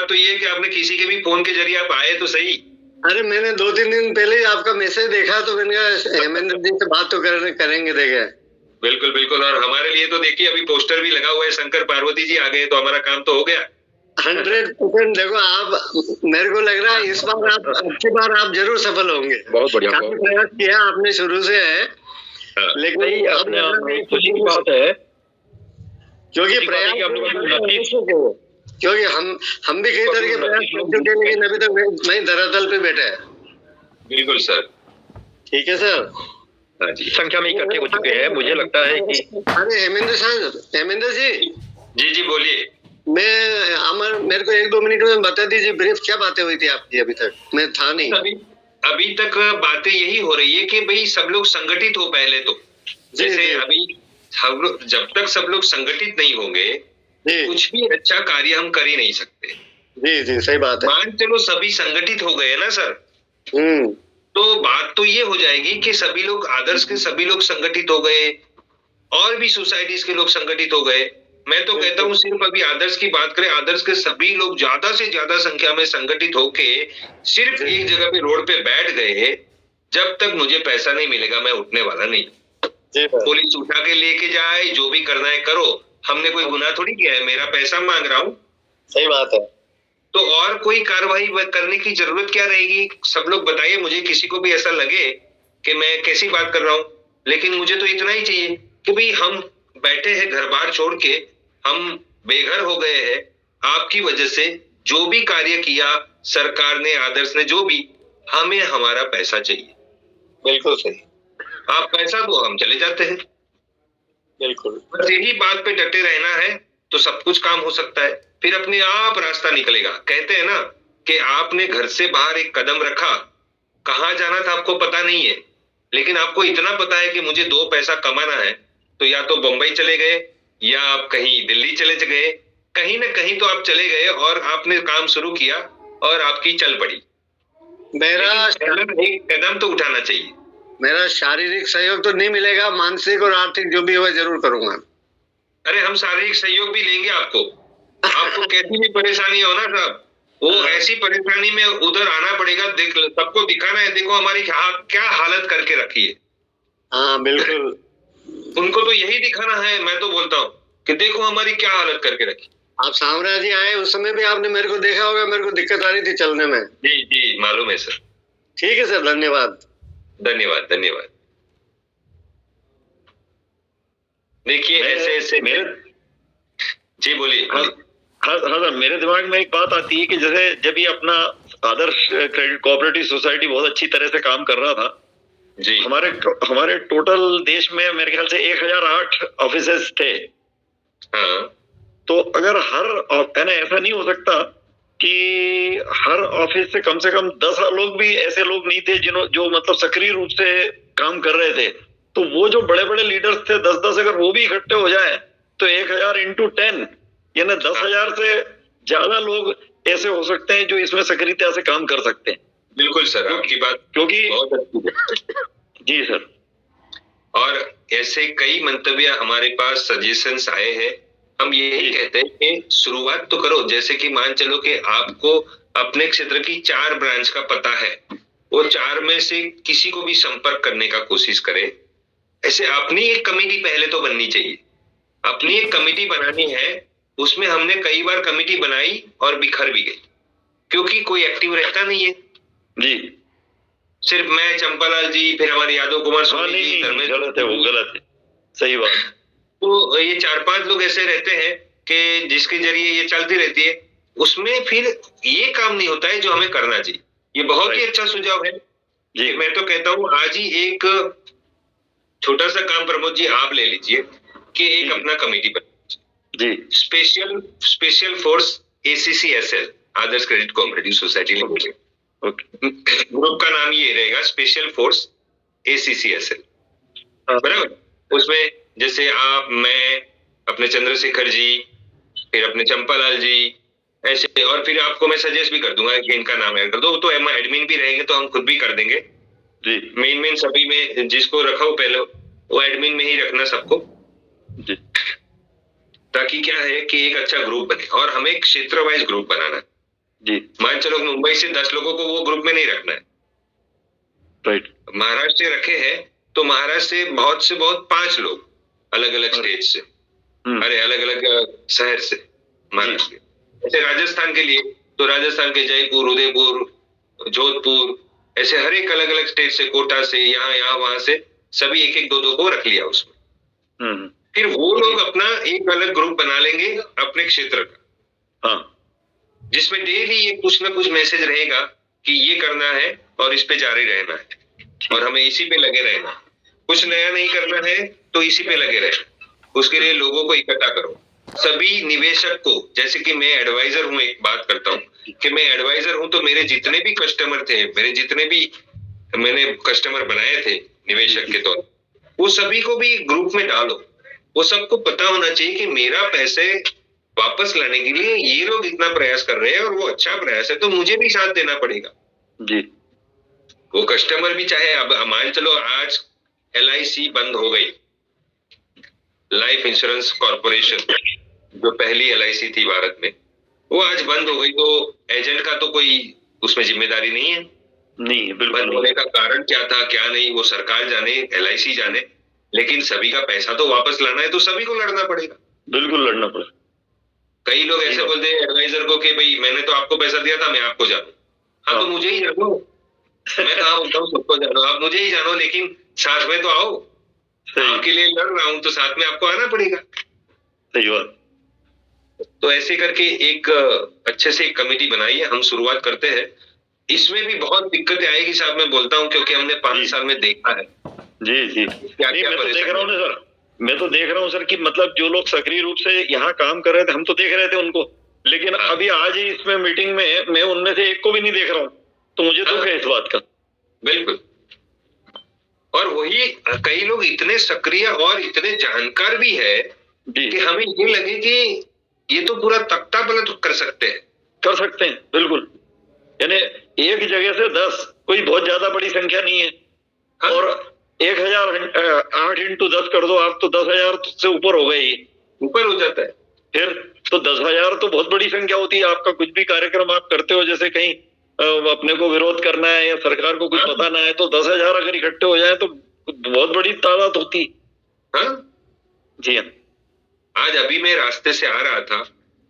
बात तो ये है कि आपने किसी के भी फोन के जरिए आप आए तो सही। अरे मैंने 2-3 दिन पहले ही आपका मैसेज देखा तो मैंने कहा हेमेंद्र जी से बात तो करेंगे देखे। बिल्कुल बिल्कुल, और हमारे लिए तो देखिए अभी पोस्टर भी लगा हुआ है, शंकर पार्वती जी आ गए तो हमारा काम तो हो गया। 100% देखो आप, मेरे को लग रहा है इस बार आप अच्छी बार आप जरूर सफल होंगे। बहुत बढ़िया, काफी प्रयास किया आपने शुरू से है, लेकिन अपने आप में खुशी की बात है क्योंकि प्रयास क्योंकि हम भी कई तरह के प्रयास कर चुके हैं लेकिन अभी तक वही धरातल पे बैठे हैं। बिल्कुल सर। ठीक है सर, हाँ जी, संख्या में इकट्ठे हो चुके हैं। मुझे लगता है कि अरे हेमेंद्र जी जी बोलिए। मेरे को 1-2 मिनट में बता दीजिए ब्रीफ, क्या बातें हुई थी आपकी अभी तक? मैं था नहीं। अभी तक बातें यही हो रही है कि भाई सब लोग संगठित हो पहले तो। जैसे अभी हम लोग जब तक सब लोग संगठित नहीं होंगे कुछ भी अच्छा कार्य हम कर ही नहीं सकते। जी सही बात है। मान चलो सभी संगठित हो गए ना सर, तो बात तो ये हो जाएगी कि सभी लोग आदर्श के सभी लोग संगठित हो गए और भी सोसाइटीज के लोग संगठित हो गए। मैं तो कहता हूँ सिर्फ अभी आदर्श की बात करें, आदर्श के सभी लोग ज्यादा से ज्यादा संख्या में संगठित होके सिर्फ एक जगह पे रोड पे बैठ गए, जब तक मुझे पैसा नहीं मिलेगा मैं उठने वाला नहीं। पुलिस उठा के लेके जाए, जो भी करना है करो, हमने कोई गुनाह थोड़ी किया है, मेरा पैसा मांग रहा हूँ। सही बात है। तो और कोई कार्रवाई करने की जरूरत क्या रहेगी? सब लोग बताइए, मुझे किसी को भी ऐसा लगे कि मैं कैसी बात कर रहा हूँ, लेकिन मुझे तो इतना ही चाहिए कि भाई हम बैठे हैं घर बार छोड़ के, हम बेघर हो गए हैं आपकी वजह से। जो भी कार्य किया सरकार ने, आदर्श ने, जो भी, हमें हमारा पैसा चाहिए। बिल्कुल सही। आप पैसा दो, हम चले जाते हैं। बिल्कुल, बस यही बात पे डटे रहना है तो सब कुछ काम हो सकता है, फिर अपने आप रास्ता निकलेगा। कहते हैं ना कि आपने घर से बाहर एक कदम रखा, कहाँ जाना था आपको पता नहीं है, लेकिन आपको इतना पता है कि मुझे 2 पैसा कमाना है, तो या तो बंबई चले गए या आप कहीं दिल्ली चले गए, कहीं ना कहीं तो आप चले गए और आपने काम शुरू किया और आपकी चल पड़ी। मेरा एक कदम तो उठाना चाहिए। मेरा शारीरिक सहयोग तो नहीं मिलेगा, मानसिक और आर्थिक जो भी हो जरूर करूंगा। अरे हम शारीरिक सहयोग भी लेंगे आपको कैसी भी परेशानी हो ना साहब, वो ऐसी परेशानी में उधर आना पड़ेगा। देख सबको दिखाना है, देखो हमारी क्या हालत करके रखी है। हाँ बिल्कुल, उनको तो यही दिखाना है। मैं तो बोलता हूँ कि देखो हमारी क्या हालत करके रखी। आप साम्राज्य जी आए उस समय भी आपने मेरे को देखा होगा, मेरे को दिक्कत आ रही थी चलने में। जी मालूम है सर। ठीक है सर, धन्यवाद। धन्यवाद। देखिए ऐसे मेरे जी बोलिए। हाँ सर, मेरे दिमाग में एक बात आती है कि जैसे जब ये अपना आदर्श क्रेडिट कोऑपरेटिव सोसाइटी बहुत अच्छी तरह से काम कर रहा था जी, हमारे टोटल देश में मेरे ख्याल से 1008 ऑफिसेस थे। हाँ। तो अगर ऐसा नहीं हो सकता कि हर ऑफिस से कम 10 लोग भी ऐसे लोग नहीं थे जो मतलब सक्रिय रूप से काम कर रहे थे। तो वो जो बड़े बड़े लीडर्स थे 10 अगर वो भी इकट्ठे हो जाए तो 1000 into 10 यानी 10,000 से ज्यादा लोग ऐसे हो सकते हैं जो इसमें सक्रियता से काम कर सकते हैं। बिल्कुल सर, आपकी बात क्योंकि बहुत अच्छी है। जी सर, और ऐसे कई मंतव्य हमारे पास सजेशंस आए हैं। हम यही कहते हैं कि शुरुआत तो करो। जैसे कि मान चलो कि आपको अपने क्षेत्र की 4 ब्रांच का पता है, वो 4 में से किसी को भी संपर्क करने का कोशिश करें। ऐसे अपनी एक कमेटी पहले तो बननी चाहिए। अपनी एक कमेटी बनानी है, उसमें हमने कई बार कमेटी बनाई और बिखर भी गई क्योंकि कोई एक्टिव रहता नहीं है। जी, सिर्फ मैं, चंपालाल जी, फिर हमारे यादव कुमार स्वामी जी, गलत है, वो गलत है। सही बात। तो ये 4-5 लोग ऐसे रहते हैं कि जिसके जरिए ये चलती रहती है, उसमें फिर ये काम नहीं होता है जो हमें करना चाहिए। ये बहुत ही अच्छा सुझाव है जी। मैं तो कहता हूँ आज ही एक छोटा सा काम प्रमोद जी आप ले लीजिए कि एक अपना कमेटी बना जी, special force ACCSL, Adarsh credit cooperative society limited. Group का नाम ये रहेगा, स्पेशल फोर्स ACCSL, बराबर। उसमें जैसे आप, मैं, अपने चंद्रशेखर जी, फिर अपने चंपालाल जी, ऐसे, और फिर आपको मैं सजेस्ट भी कर दूंगा कि इनका नाम ऐड कर दो। तो हम एडमिन भी रहेंगे तो हम खुद भी कर देंगे जी। मेन सभी में जिसको रखा हो पहले वो एडमिन में ही रखना सबको जी, ताकि क्या है कि एक अच्छा ग्रुप बने। और हमें क्षेत्र वाइज ग्रुप बनाना, जी। मान चलो मुंबई से 10 लोगों को वो ग्रुप में नहीं रखना है, राइट। महाराष्ट्र से रखे हैं तो महाराष्ट्र से बहुत 5 लोग अलग अलग स्टेट से, अरे अलग अलग शहर से महाराष्ट्र के। ऐसे राजस्थान के लिए तो राजस्थान के जयपुर, उदयपुर, जोधपुर, ऐसे हर एक अलग अलग स्टेट से, कोटा से, यहाँ वहां से सभी एक एक दो दो को रख लिया उसमें। फिर वो लोग अपना एक अलग ग्रुप बना लेंगे अपने क्षेत्र का, हाँ, जिसमें डेली ये कुछ ना कुछ मैसेज रहेगा कि ये करना है और इस पे जारी रहना है और हमें इसी पे लगे रहना है, कुछ नया नहीं करना है तो इसी पे लगे रहना। उसके लिए लोगों को इकट्ठा करो, सभी निवेशक को, जैसे कि मैं एडवाइजर हूँ, एक बात करता हूँ कि मैं एडवाइजर हूँ तो मेरे जितने भी कस्टमर थे, मेरे जितने भी मैंने कस्टमर बनाए थे निवेशक के तौर, वो सभी को भी ग्रुप में डालो। वो सबको पता होना चाहिए कि मेरा पैसे वापस लाने के लिए ये लोग इतना प्रयास कर रहे हैं और वो अच्छा प्रयास है तो मुझे भी साथ देना पड़ेगा जी। वो कस्टमर भी चाहे, अब मान चलो आज LIC बंद हो गई, लाइफ इंश्योरेंस कॉर्पोरेशन जो पहली LIC थी भारत में, वो आज बंद हो गई, तो एजेंट का तो कोई उसमें जिम्मेदारी नहीं है। नहीं, बिल्कुल। बंद होने का कारण क्या था क्या नहीं वो सरकार जाने, LIC जाने, लेकिन सभी का पैसा तो वापस लाना है तो सभी को लड़ना पड़ेगा। बिल्कुल लड़ना पड़ेगा। कई लोग ऐसे बोलते हैं एडवाइजर को कि भाई मैंने तो आपको पैसा दिया था, मैं आपको जानू। हाँ तो मुझे ही जानो, मैं कहा बोलता हूँ सबको जानो, आप मुझे ही जानो, लेकिन साथ में तो आओ, आपके लिए लड़ रहा हूं तो साथ में आपको आना पड़ेगा। सही बात। तो ऐसे करके एक अच्छे से एक कमेटी बनाई है, हम शुरुआत करते हैं। इसमें भी बहुत दिक्कतें आएगी साहब, मैं बोलता हूँ, क्योंकि हमने 5 साल में देखा है। जी जी, क्या क्या मैं तो देख रहा हूँ सर, मैं तो देख रहा हूँ सर कि मतलब जो लोग सक्रिय रूप से यहाँ काम कर रहे थे, हम तो देख रहे थे उनको, लेकिन अभी आज ही इसमें मीटिंग में मैं उनमें से एक को भी नहीं देख रहा हूँ, तो मुझे दुख है इस बात का। बिल्कुल। और वही कई लोग इतने सक्रिय और इतने जानकार भी है कि हमें ये लगे कि ये तो पूरा तख्ता पलट कर सकते हैं, बिल्कुल। यानी एक जगह से 10 कोई बहुत ज्यादा बड़ी संख्या नहीं है। हाँ? और 1008 into 10 कर दो आप तो 10,000 से ऊपर हो गए, ऊपर हो जाता है। फिर तो 10,000 तो बहुत बड़ी संख्या होती है। आपका कुछ भी कार्यक्रम आप करते हो, जैसे कहीं अपने को विरोध करना है या सरकार को कुछ बताना है, तो 10,000 अगर इकट्ठे हो जाए तो बहुत बड़ी तादाद होती। हाँ जी हाँ। आज अभी मैं रास्ते से आ रहा था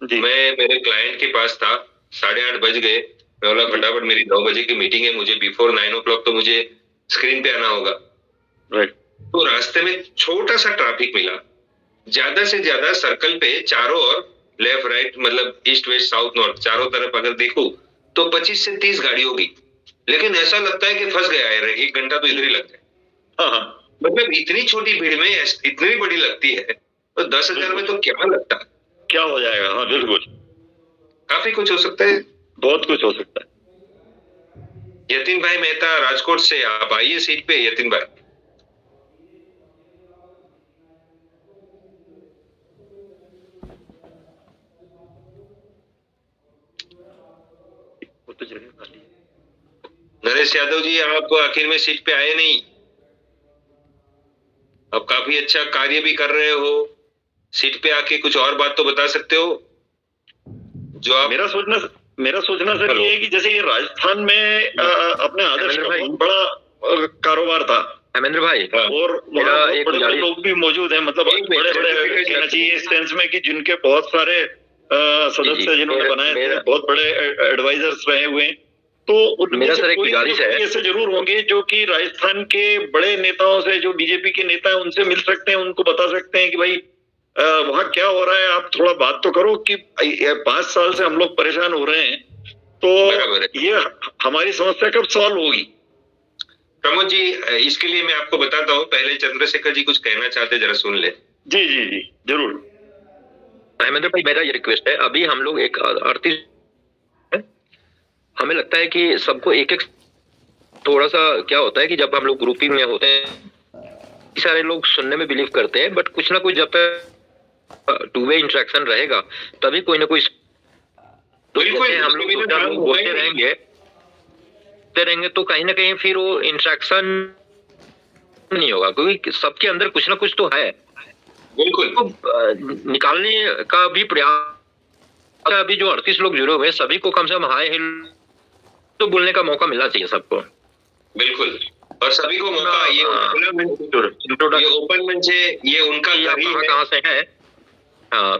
जी, मैं मेरे क्लाइंट के पास था, 8:30 बज गए, मैं बोला फटाफट मेरी 9 बजे की मीटिंग है, मुझे बिफोर 9 o'clock तो मुझे स्क्रीन पे आना होगा। राइट। तो रास्ते में छोटा सा ट्रैफिक मिला, ज्यादा से ज्यादा सर्कल पे चारों ओर लेफ्ट राइट मतलब ईस्ट वेस्ट साउथ नॉर्थ चारों तरफ अगर देखो तो 25 से 30 गाड़ी होगी, लेकिन ऐसा लगता है कि फंस गया है, 1 घंटा तो इधर ही लग जाए। हाँ, मतलब इतनी छोटी भीड़ में इतनी बड़ी लगती है, तो 10,000 में तो क्या लगता है, क्या हो जाएगा। हाँ बिल्कुल, काफी कुछ हो सकता है, बहुत कुछ हो सकता है। यतीन भाई मेहता राजकोट से, आप आइए सीट पे यतीन भाई। तो जगह खाली है। नरेश यादव जी, आप आखिर में सीट पे आए नहीं, अब काफी अच्छा कार्य भी कर रहे हो, सीट पे आके कुछ और बात तो बता सकते हो जो आप। मेरा सोचना सर ये है कि जैसे ये राजस्थान में अपने आदर्श का बहुत बड़ा कारोबार था हेमेंद्र भाई, और एक बड़े लोग भी मौजूद हैं, मतलब बड़े कहना चाहिए इस सेंस में कि जिनके बहुत सारे सदस्य जिन्होंने बनाए थे, बहुत बड़े एडवाइजर्स रहे हुए हैं, तो मेरा सर एक गुजारिश है, ऐसे जरूर होंगे जो कि राजस्थान के बड़े नेताओं से, जो बीजेपी के नेता हैं, उनसे मिल सकते हैं, उनको बता सकते हैं कि भाई वहां क्या हो रहा है, आप थोड़ा बात तो करो कि 5 साल से हम लोग परेशान हो रहे हैं, तो ये हमारी समस्या कब सॉल्व होगी। प्रमोद जी, इसके लिए मैं आपको बताता हूँ, पहले चंद्रशेखर जी कुछ कहना चाहते, जरा सुन ले। जी जी जी जरूर। हेमेंद्र भाई, मेरा ये रिक्वेस्ट है, अभी हम लोग एक 38 हमें लगता है कि सबको एक एक थोड़ा सा क्या होता है कि जब हम लोग ग्रुपिंग में होते हैं, सारे लोग सुनने में बिलीव करते हैं, बट कुछ ना कुछ जब तक 2-वे इंटरेक्शन रहेगा तभी कोई ना कोई, तो हम लोग बोलते रहेंगे तो कहीं ना कहीं फिर वो इंटरेक्शन नहीं होगा, क्योंकि सबके अंदर कुछ ना कुछ तो है। बिल्कुल। तो निकालने का भी प्रयास अभी जो 38 लोग जुड़े हुए सभी को कम से कम हाय हेलो तो बोलने का मौका मिलना चाहिए सबको। बिल्कुल, और सभी को मौका, ये ओपन मंच है, ये उनका कहाँ से है। हाँ